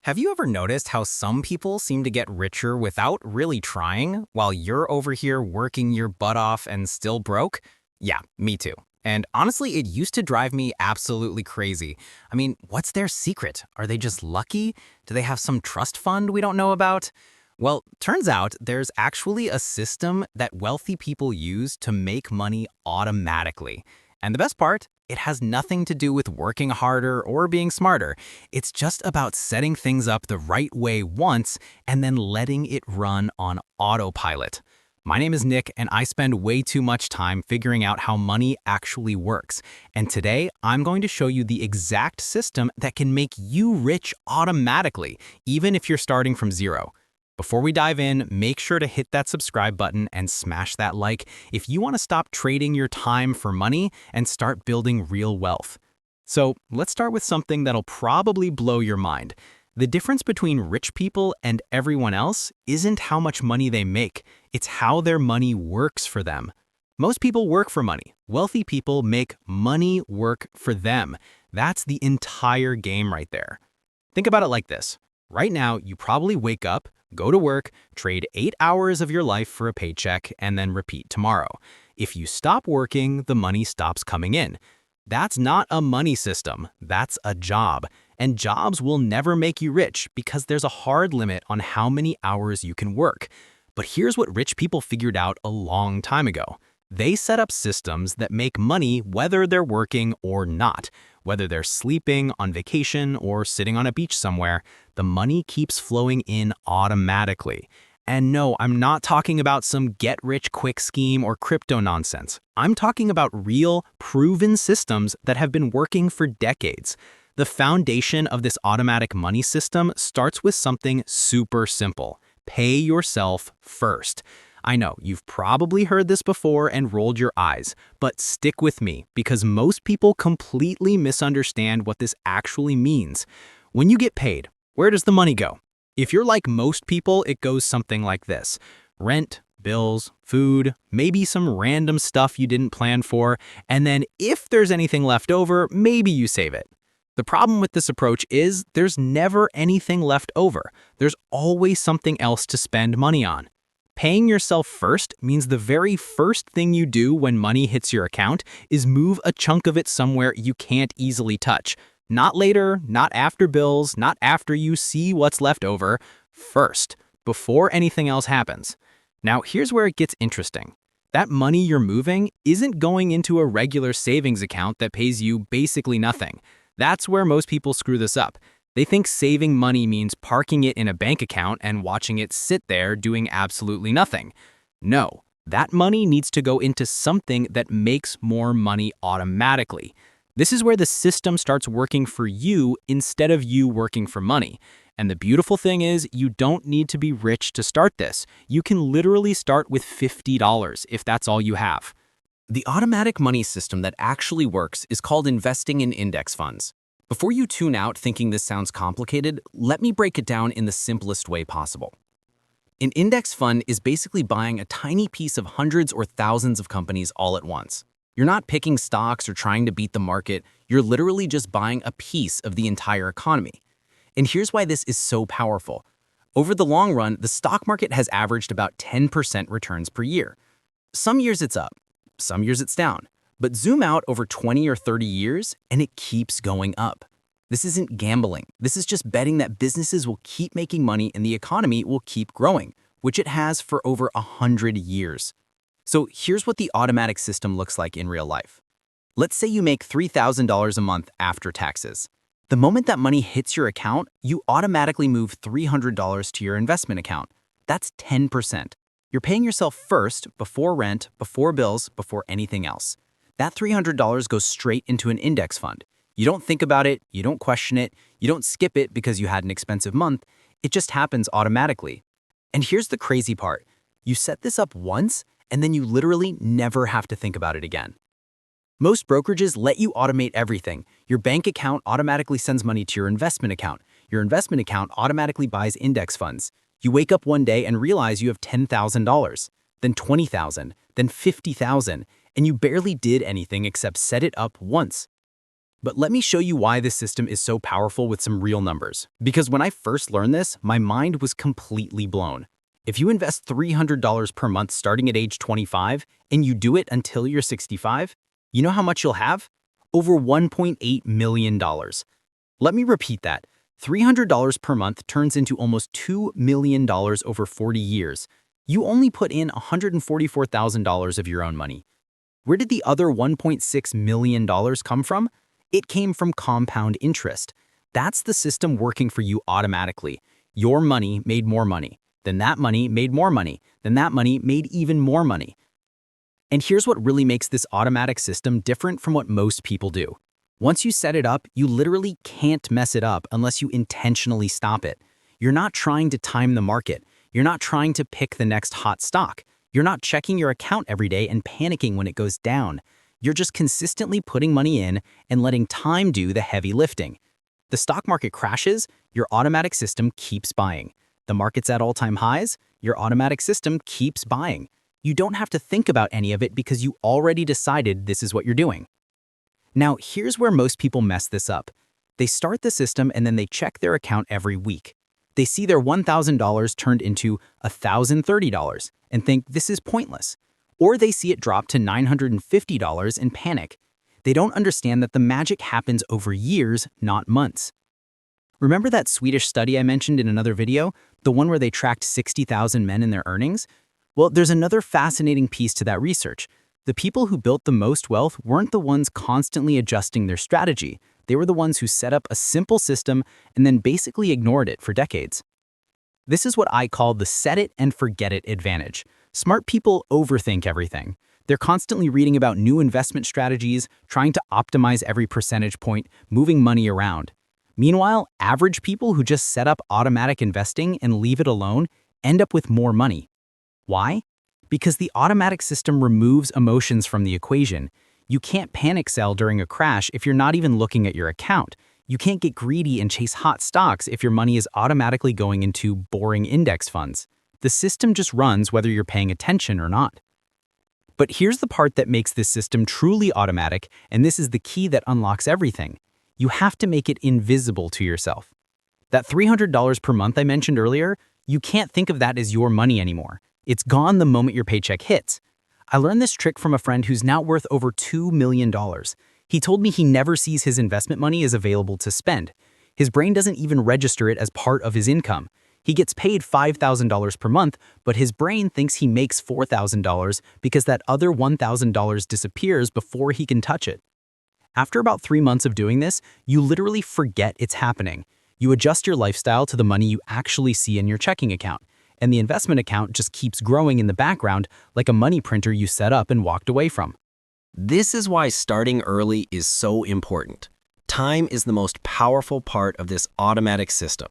Have you ever noticed how some people seem to get richer without really trying, while you're over here working your butt off and still broke? Yeah, me too. And honestly, it used to drive me absolutely crazy. I mean, what's their secret? Are they just lucky? Do they have some trust fund we don't know about? Well, turns out there's actually a system that wealthy people use to make money automatically. And the best part, it has nothing to do with working harder or being smarter. It's just about setting things up the right way once and then letting it run on autopilot. My name is Nick, and I spend way too much time figuring out how money actually works. And today, I'm going to show you the exact system that can make you rich automatically, even if you're starting from zero. Before we dive in, make sure to hit that subscribe button and smash that like if you want to stop trading your time for money and start building real wealth. So let's start with something that'll probably blow your mind. The difference between rich people and everyone else isn't how much money they make, it's how their money works for them. Most people work for money. Wealthy people make money work for them. That's the entire game right there. Think about it like this. Right now, you probably wake up, go to work, trade 8 hours of your life for a paycheck, and then repeat tomorrow. If you stop working, the money stops coming in. That's not a money system, that's a job. And jobs will never make you rich because there's a hard limit on how many hours you can work. But here's what rich people figured out a long time ago. They set up systems that make money whether they're working or not. Whether they're sleeping, on vacation, or sitting on a beach somewhere, the money keeps flowing in automatically. And no, I'm not talking about some get-rich-quick scheme or crypto nonsense. I'm talking about real, proven systems that have been working for decades. The foundation of this automatic money system starts with something super simple. Pay yourself first. I know, you've probably heard this before and rolled your eyes, but stick with me because most people completely misunderstand what this actually means. When you get paid, where does the money go? If you're like most people, it goes something like this. Rent, bills, food, maybe some random stuff you didn't plan for, and then if there's anything left over, maybe you save it. The problem with this approach is there's never anything left over. There's always something else to spend money on. Paying yourself first means the very first thing you do when money hits your account is move a chunk of it somewhere you can't easily touch. Not later, not after bills, not after you see what's left over. First, before anything else happens. Now, here's where it gets interesting. That money you're moving isn't going into a regular savings account that pays you basically nothing. That's where most people screw this up. They think saving money means parking it in a bank account and watching it sit there doing absolutely nothing. No, that money needs to go into something that makes more money automatically. This is where the system starts working for you instead of you working for money. And the beautiful thing is, you don't need to be rich to start this. You can literally start with $50 if that's all you have. The automatic money system that actually works is called investing in index funds. Before you tune out thinking this sounds complicated, let me break it down in the simplest way possible. An index fund is basically buying a tiny piece of hundreds or thousands of companies all at once. You're not picking stocks or trying to beat the market, you're literally just buying a piece of the entire economy. And here's why this is so powerful. Over the long run, the stock market has averaged about 10% returns per year. Some years it's up, some years it's down. But zoom out over 20 or 30 years, and it keeps going up. This isn't gambling. This is just betting that businesses will keep making money and the economy will keep growing, which it has for over 100 years. So here's what the automatic system looks like in real life. Let's say you make $3,000 a month after taxes. The moment that money hits your account, you automatically move $300 to your investment account. That's 10%. You're paying yourself first, before rent, before bills, before anything else. That $300 goes straight into an index fund. You don't think about it, you don't question it, you don't skip it because you had an expensive month. It just happens automatically. And here's the crazy part. You set this up once, and then you literally never have to think about it again. Most brokerages let you automate everything. Your bank account automatically sends money to your investment account. Your investment account automatically buys index funds. You wake up one day and realize you have $10,000, then $20,000, then $50,000, and you barely did anything except set it up once. But let me show you why this system is so powerful with some real numbers. Because when I first learned this, my mind was completely blown. If you invest $300 per month starting at age 25 and you do it until you're 65, you know how much you'll have? Over $1.8 million. Let me repeat that. $300 per month turns into almost $2 million over 40 years. You only put in $144,000 of your own money. Where did the other $1.6 million come from? It came from compound interest. That's the system working for you automatically. Your money made more money. Then that money made more money. Then that money made even more money. And here's what really makes this automatic system different from what most people do. Once you set it up, you literally can't mess it up unless you intentionally stop it. You're not trying to time the market. You're not trying to pick the next hot stock. You're not checking your account every day and panicking when it goes down. You're just consistently putting money in and letting time do the heavy lifting. The stock market crashes, your automatic system keeps buying. The market's at all-time highs, your automatic system keeps buying. You don't have to think about any of it because you already decided this is what you're doing. Now, here's where most people mess this up. They start the system and then they check their account every week. They see their $1,000 turned into $1,030 and think this is pointless. Or they see it drop to $950 and panic. They don't understand that the magic happens over years, not months. Remember that Swedish study I mentioned in another video? The one where they tracked 60,000 men and their earnings? Well, there's another fascinating piece to that research. The people who built the most wealth weren't the ones constantly adjusting their strategy. They were the ones who set up a simple system and then basically ignored it for decades. This is what I call the set it and forget it advantage. Smart people overthink everything. They're constantly reading about new investment strategies, trying to optimize every percentage point, moving money around. Meanwhile, average people who just set up automatic investing and leave it alone end up with more money. Why? Because the automatic system removes emotions from the equation. You can't panic sell during a crash if you're not even looking at your account. You can't get greedy and chase hot stocks if your money is automatically going into boring index funds. The system just runs whether you're paying attention or not. But here's the part that makes this system truly automatic, and this is the key that unlocks everything. You have to make it invisible to yourself. That $300 per month I mentioned earlier, you can't think of that as your money anymore. It's gone the moment your paycheck hits. I learned this trick from a friend who's now worth over $2 million. He told me he never sees his investment money as available to spend. His brain doesn't even register it as part of his income. He gets paid $5,000 per month, but his brain thinks he makes $4,000 because that other $1,000 disappears before he can touch it. After about 3 months of doing this, you literally forget it's happening. You adjust your lifestyle to the money you actually see in your checking account, and the investment account just keeps growing in the background like a money printer you set up and walked away from. This is why starting early is so important. Time is the most powerful part of this automatic system.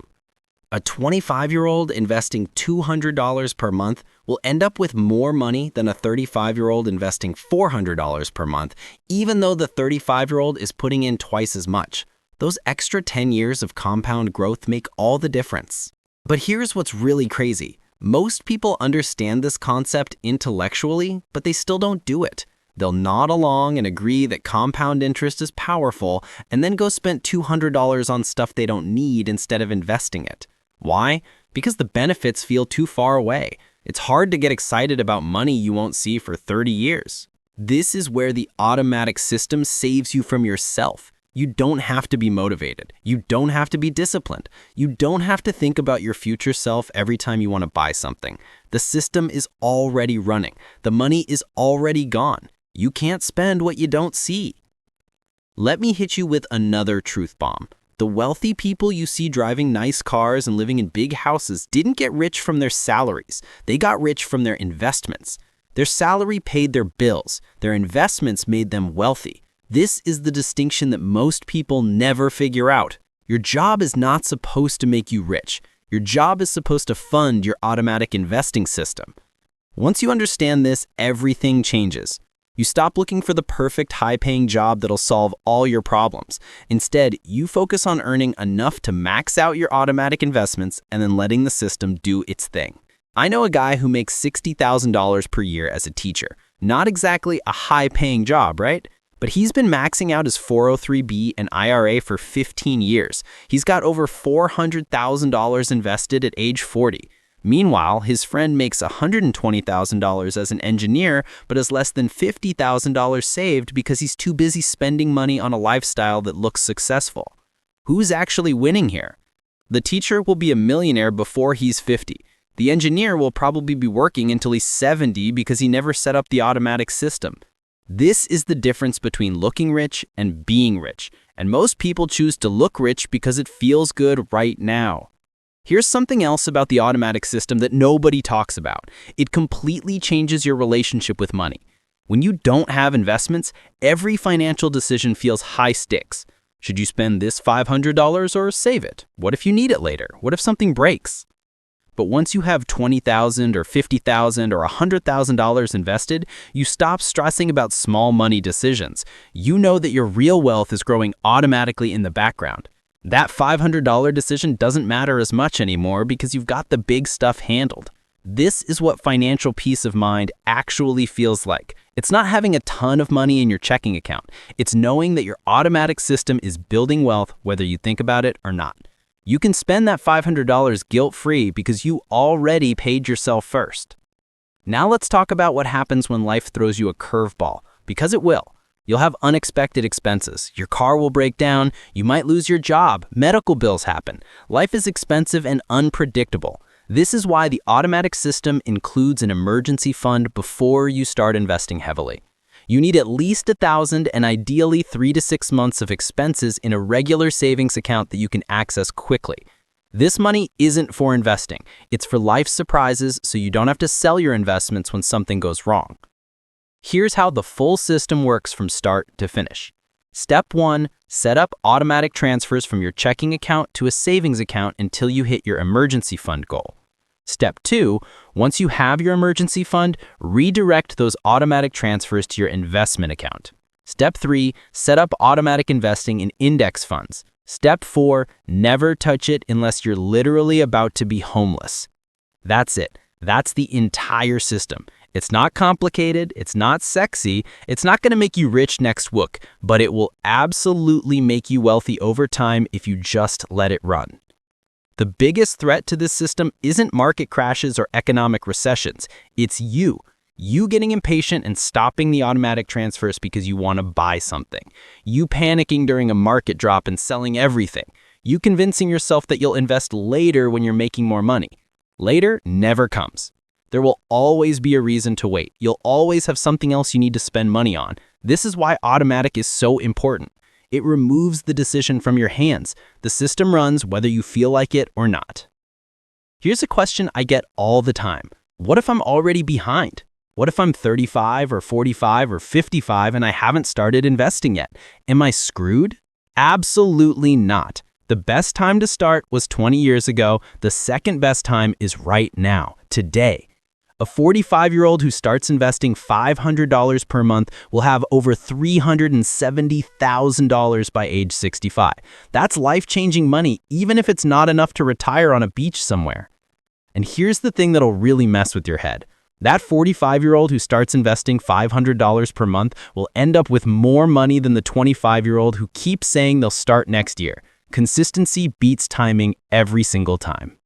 A 25-year-old investing $200 per month will end up with more money than a 35-year-old investing $400 per month, even though the 35-year-old is putting in twice as much. Those extra 10 years of compound growth make all the difference. But here's what's really crazy. Most people understand this concept intellectually, but they still don't do it. They'll nod along and agree that compound interest is powerful, and then go spend $200 on stuff they don't need instead of investing it. Why? Because the benefits feel too far away. It's hard to get excited about money you won't see for 30 years. This is where the automatic system saves you from yourself. You don't have to be motivated. You don't have to be disciplined. You don't have to think about your future self every time you want to buy something. The system is already running. The money is already gone. You can't spend what you don't see. Let me hit you with another truth bomb. The wealthy people you see driving nice cars and living in big houses didn't get rich from their salaries. They got rich from their investments. Their salary paid their bills. Their investments made them wealthy. This is the distinction that most people never figure out. Your job is not supposed to make you rich. Your job is supposed to fund your automatic investing system. Once you understand this, everything changes. You stop looking for the perfect high-paying job that'll solve all your problems. Instead, you focus on earning enough to max out your automatic investments and then letting the system do its thing. I know a guy who makes $60,000 per year as a teacher. Not exactly a high-paying job, right? But he's been maxing out his 403b and IRA for 15 years. He's got over $400,000 invested at age 40. Meanwhile, his friend makes $120,000 as an engineer, but has less than $50,000 saved because he's too busy spending money on a lifestyle that looks successful. Who's actually winning here? The teacher will be a millionaire before he's 50. The engineer will probably be working until he's 70 because he never set up the automatic system. This is the difference between looking rich and being rich, and most people choose to look rich because it feels good right now. Here's something else about the automatic system that nobody talks about. It completely changes your relationship with money. When you don't have investments, every financial decision feels high stakes. Should you spend this $500 or save it? What if you need it later? What if something breaks? But once you have $20,000 or $50,000 or $100,000 invested, you stop stressing about small money decisions. You know that your real wealth is growing automatically in the background. That $500 decision doesn't matter as much anymore because you've got the big stuff handled. This is what financial peace of mind actually feels like. It's not having a ton of money in your checking account. It's knowing that your automatic system is building wealth whether you think about it or not. You can spend that $500 guilt-free because you already paid yourself first. Now let's talk about what happens when life throws you a curveball, because it will. You'll have unexpected expenses. Your car will break down. You might lose your job. Medical bills happen. Life is expensive and unpredictable. This is why the automatic system includes an emergency fund before you start investing heavily. You need at least $1,000 and ideally 3 to 6 months of expenses in a regular savings account that you can access quickly. This money isn't for investing. It's for life surprises so you don't have to sell your investments when something goes wrong. Here's how the full system works from start to finish. Step 1, set up automatic transfers from your checking account to a savings account until you hit your emergency fund goal. Step 2, once you have your emergency fund, redirect those automatic transfers to your investment account. Step 3, set up automatic investing in index funds. Step 4, never touch it unless you're literally about to be homeless. That's it. That's the entire system. It's not complicated, it's not sexy, it's not going to make you rich next week, but it will absolutely make you wealthy over time if you just let it run. The biggest threat to this system isn't market crashes or economic recessions. It's you. You getting impatient and stopping the automatic transfers because you want to buy something. You panicking during a market drop and selling everything. You convincing yourself that you'll invest later when you're making more money. Later never comes. There will always be a reason to wait. You'll always have something else you need to spend money on. This is why automatic is so important. It removes the decision from your hands. The system runs whether you feel like it or not. Here's a question I get all the time. What if I'm already behind? What if I'm 35 or 45 or 55 and I haven't started investing yet? Am I screwed? Absolutely not. The best time to start was 20 years ago. The second best time is right now, today. A 45-year-old who starts investing $500 per month will have over $370,000 by age 65. That's life-changing money, even if it's not enough to retire on a beach somewhere. And here's the thing that'll really mess with your head. That 45-year-old who starts investing $500 per month will end up with more money than the 25-year-old who keeps saying they'll start next year. Consistency beats timing every single time.